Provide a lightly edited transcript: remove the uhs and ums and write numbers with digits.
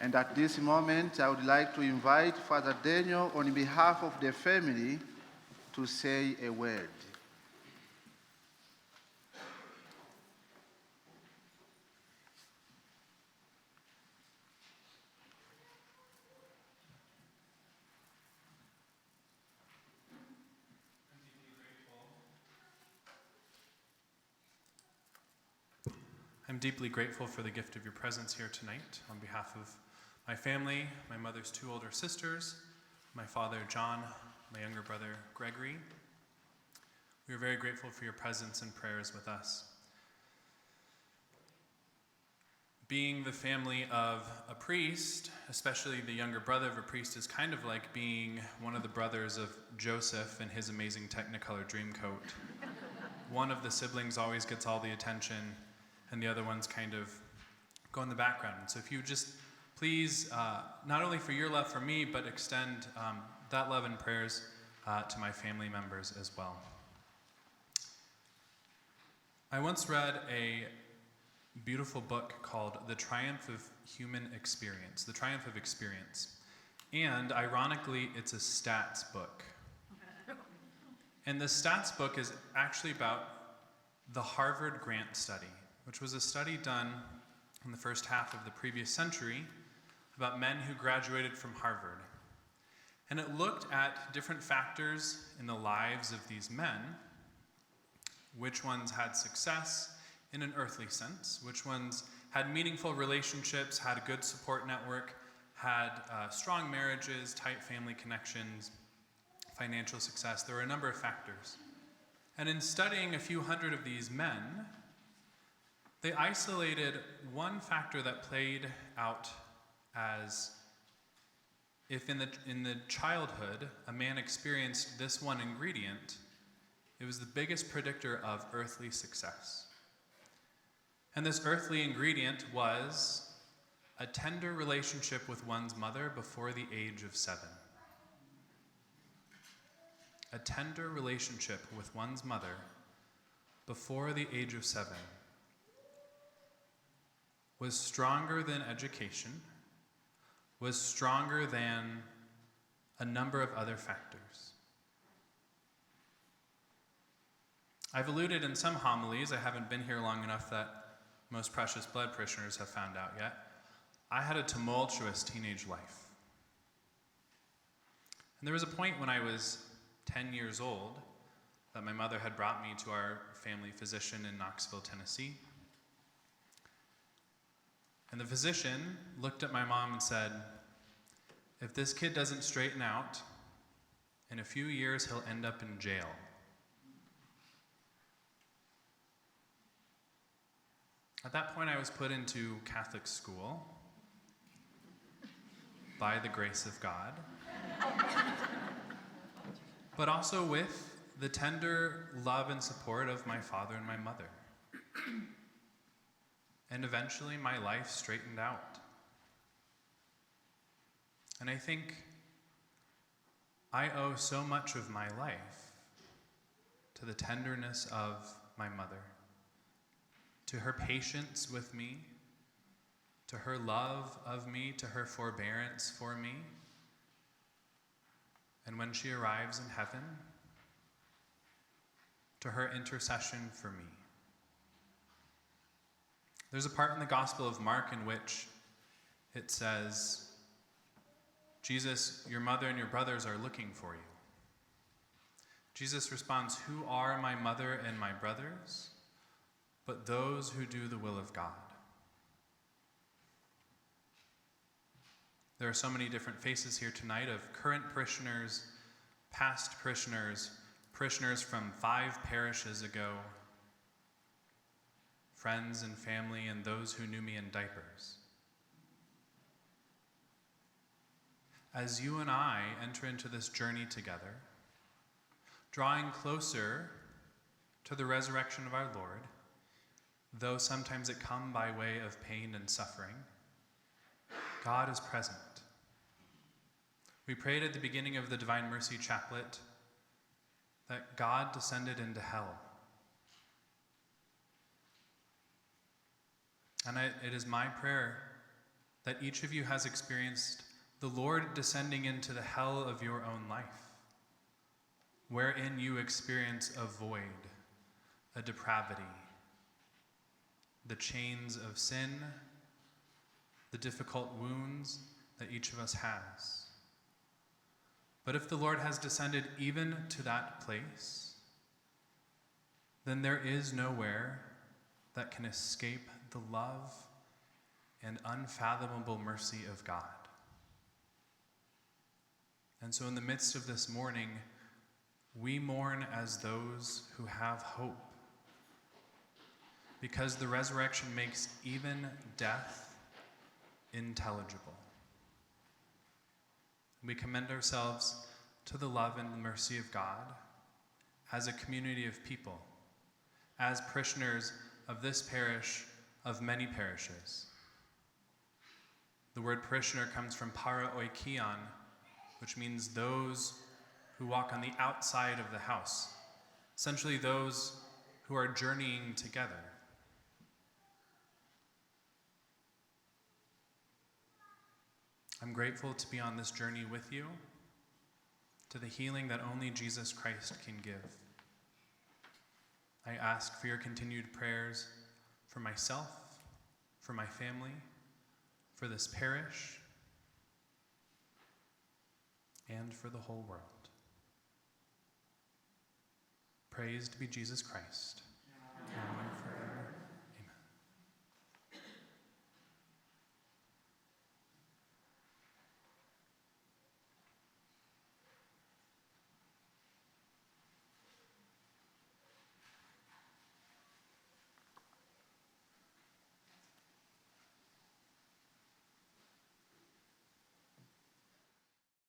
And at this moment, I would like to invite Father Daniel on behalf of the family to say a word. I'm deeply grateful for the gift of your presence here tonight on behalf of my family, my mother's 2 older sisters, my father John, my younger brother Gregory. We are very grateful for your presence and prayers with us. Being the family of a priest, especially the younger brother of a priest, is kind of like being one of the brothers of Joseph in his amazing Technicolor Dreamcoat. One of the siblings always gets all the attention, and the other ones kind of go in the background. So if you just please, not only for your love for me, but extend that love and prayers to my family members as well. I once read a beautiful book called The Triumph of Human Experience, The Triumph of Experience. And ironically, it's a stats book. And the stats book is actually about the Harvard Grant Study, which was a study done in the first half of the previous century about men who graduated from Harvard. And it looked at different factors in the lives of these men, which ones had success in an earthly sense, which ones had meaningful relationships, had a good support network, had strong marriages, tight family connections, financial success. There were a number of factors. And in studying a few hundred of these men, they isolated one factor that played out as if in the childhood a man experienced this one ingredient, it was the biggest predictor of earthly success. And this earthly ingredient was a tender relationship with one's mother before the age of 7. A tender relationship with one's mother before the age of 7 was stronger than education, was stronger than a number of other factors. I've alluded in some homilies, I haven't been here long enough that most precious blood parishioners have found out yet, I had a tumultuous teenage life. And there was a point when I was 10 years old that my mother had brought me to our family physician in Knoxville, Tennessee. And the physician looked at my mom and said, "If this kid doesn't straighten out, in a few years he'll end up in jail." At that point I was put into Catholic school by the grace of God, but also with the tender love and support of my father and my mother. And eventually my life straightened out. And I think I owe so much of my life to the tenderness of my mother, to her patience with me, to her love of me, to her forbearance for me. And when she arrives in heaven, to her intercession for me. There's a part in the Gospel of Mark in which it says, "Jesus, your mother and your brothers are looking for you." Jesus responds, "Who are my mother and my brothers? But those who do the will of God." There are so many different faces here tonight of current parishioners, past parishioners, parishioners from 5 parishes ago, friends and family, and those who knew me in diapers. As you and I enter into this journey together, drawing closer to the resurrection of our Lord, though sometimes it come by way of pain and suffering, God is present. We prayed at the beginning of the Divine Mercy Chaplet that God descended into hell. And it is my prayer that each of you has experienced the Lord descending into the hell of your own life, wherein you experience a void, a depravity, the chains of sin, the difficult wounds that each of us has. But if the Lord has descended even to that place, then there is nowhere that can escape the love and unfathomable mercy of God. And so in the midst of this mourning, we mourn as those who have hope, because the resurrection makes even death intelligible. We commend ourselves to the love and mercy of God as a community of people, as parishioners of this parish, of many parishes. The word parishioner comes from para-oikion, which means those who walk on the outside of the house, essentially those who are journeying together. I'm grateful to be on this journey with you, to the healing that only Jesus Christ can give. I ask for your continued prayers for myself, for my family, for this parish, and for the whole world. Praised be Jesus Christ. Amen.